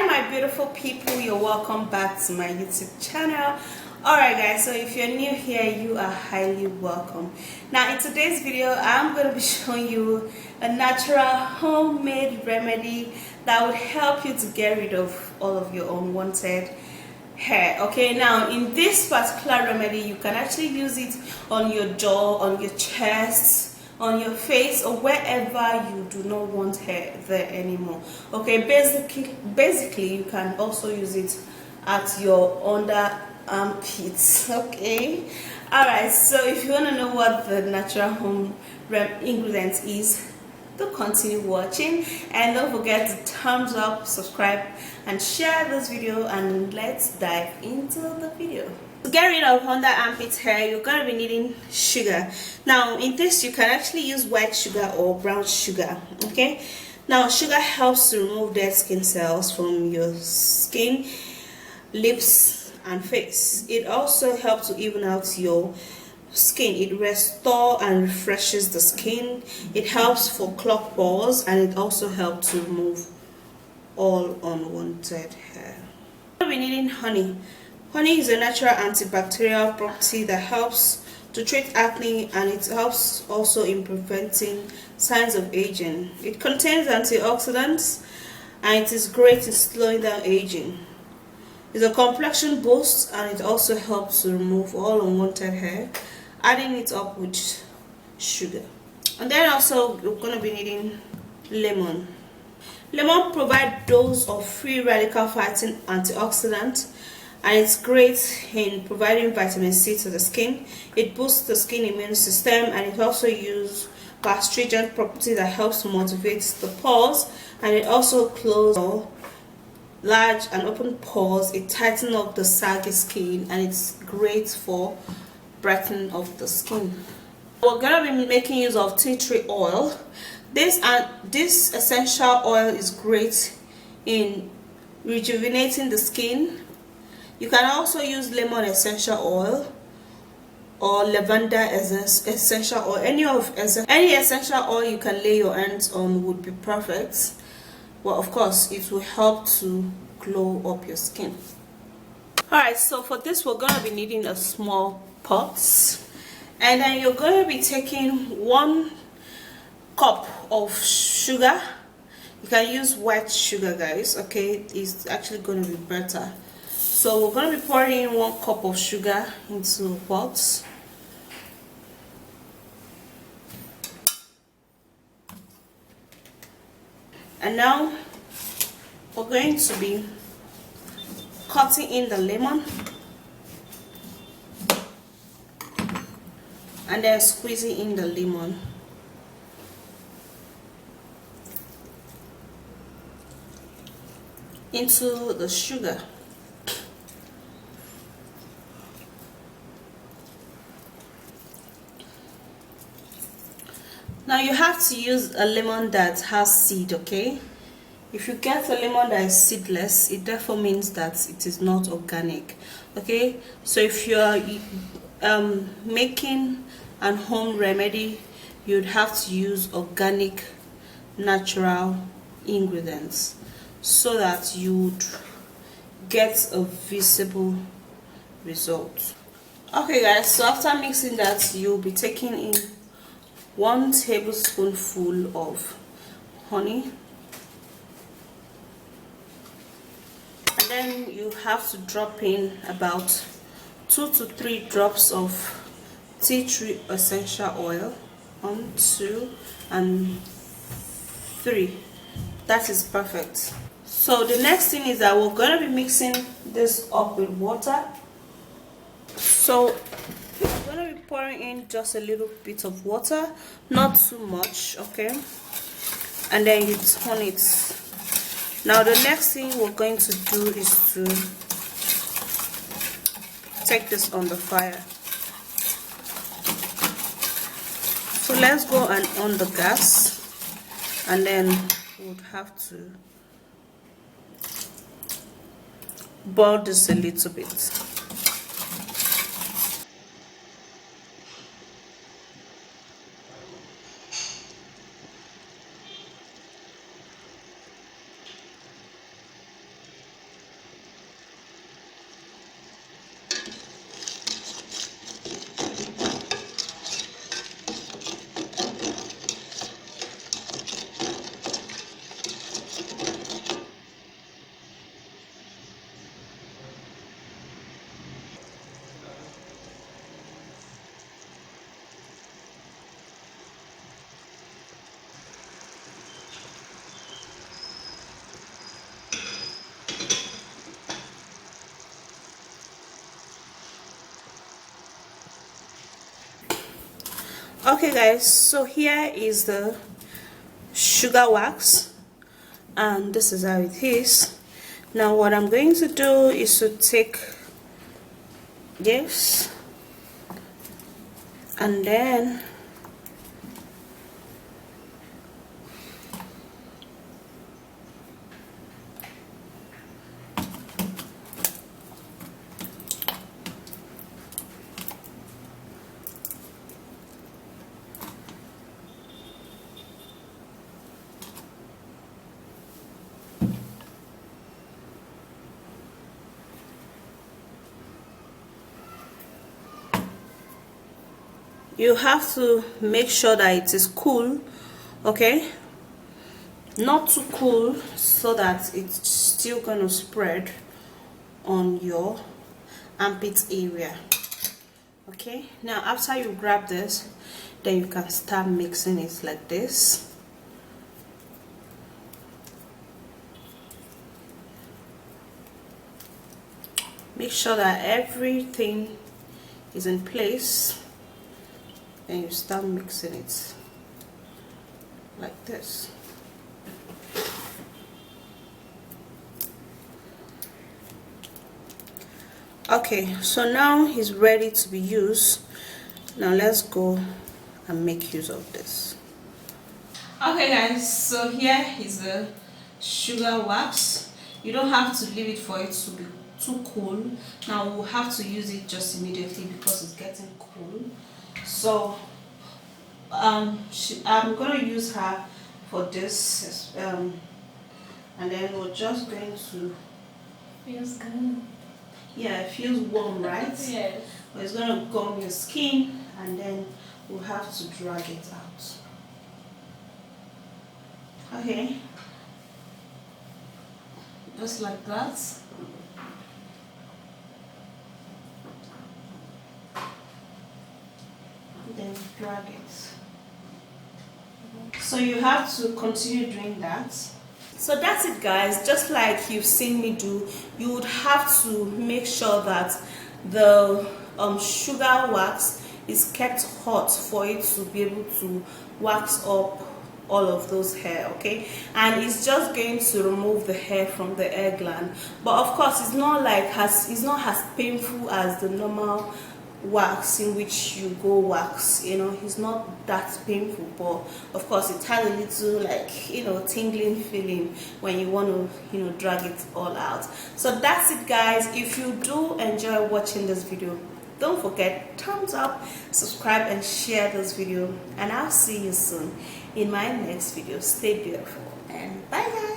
Hi my beautiful people, you're welcome back to my YouTube channel. Alright guys, so if you're new here, you are highly welcome. Now in today's video, I'm going to be showing you a natural homemade remedy that would help you to get rid of all of your unwanted hair. Okay, now in this particular remedy, you can actually use it on your jaw, on your chest, on your face, or wherever you do not want hair there anymore. Okay, basically you can also use it at your under armpits. Okay, all right, so if you want to know what the natural home ingredient is, do continue watching, and don't forget to thumbs up, subscribe and share this video, and let's dive into the video. To get rid of under armpit hair, you're going to be needing sugar. Now in this, you can actually use white sugar or brown sugar. Okay, now sugar helps to remove dead skin cells from your skin, lips and face. It also helps to even out your skin. It restores and refreshes the skin. It helps for clogged pores, and it also helps to remove all unwanted hair. We're needing honey. Honey is a natural antibacterial property that helps to treat acne, and it helps also in preventing signs of aging. It contains antioxidants, and it is great in slowing down aging. It's a complexion boost, and it also helps to remove all unwanted hair, adding it up with sugar. And then also you're going to be needing lemon. Lemon provides dose of free radical fighting antioxidant, and it's great in providing vitamin C to the skin. It boosts the skin immune system, and it also uses astringent property that helps to motivate the pores, and it also closes large and open pores. It tightens up the saggy skin, and it's great for brightening of the skin. We're going to be making use of tea tree oil. This essential oil is great in rejuvenating the skin. You can also use lemon essential oil or lavender essential oil. Any essential oil you can lay your hands on would be perfect. Well, of course, it will help to glow up your skin. Alright, so for this, we're going to be needing a small pot. And then you're going to be taking 1 cup of sugar. You can use white sugar, guys. Okay, it's actually going to be better. So we're going to be pouring in 1 cup of sugar into a pot. And now we're going to be cutting in the lemon and then squeezing in the lemon. Into the sugar. Now you have to use a lemon that has seed, okay? If you get a lemon that is seedless, it therefore means that it is not organic, okay? So if you're making an home remedy, you'd have to use organic, natural ingredients so that you would get a visible result. Okay guys, so after mixing that, you'll be taking in 1 tablespoonful of honey, and then you have to drop in about 2 to 3 drops of tea tree essential oil. 1, 2 and 3. That is perfect. So the next thing is that we're going to be mixing this up with water. So we're going to be pouring in just a little bit of water, not too much, okay? And then you turn it. Now the next thing we're going to do is to take this on the fire. So let's go and on the gas, and then we would have to boil this a little bit. Okay guys, so here is the sugar wax and this is how it is. Now what I'm going to do is to take this and then you have to make sure that it is cool, okay, not too cool so that it's still going to spread on your armpit area. Okay, now after you grab this, then you can start mixing it like this. Make sure that everything is in place and you start mixing it like this. Okay, so now it's ready to be used. Now let's go and make use of this. Okay guys, so here is the sugar wax. You don't have to leave it for it to be too cool. Now we'll have to use it just immediately because it's getting cool. So I'm gonna use her for this and then we're just going to, feels good. yeah, it feels warm, right? Yes. But it's gonna go on your skin and then we'll have to drag it out. Okay, just like that. Then drag it. So you have to continue doing that. So that's it guys, just like you've seen me do, you would have to make sure that the sugar wax is kept hot for it to be able to wax up all of those hair, okay? And it's just going to remove the hair from the hair gland, but of course it's not as painful as the normal wax in which you go wax, you know. It's not that painful, but of course it has a little, like, you know, tingling feeling when you want to, you know, drag it all out. So that's it guys. If you do enjoy watching this video, don't forget thumbs up, subscribe and share this video, and I'll see you soon in my next video. Stay beautiful and bye guys.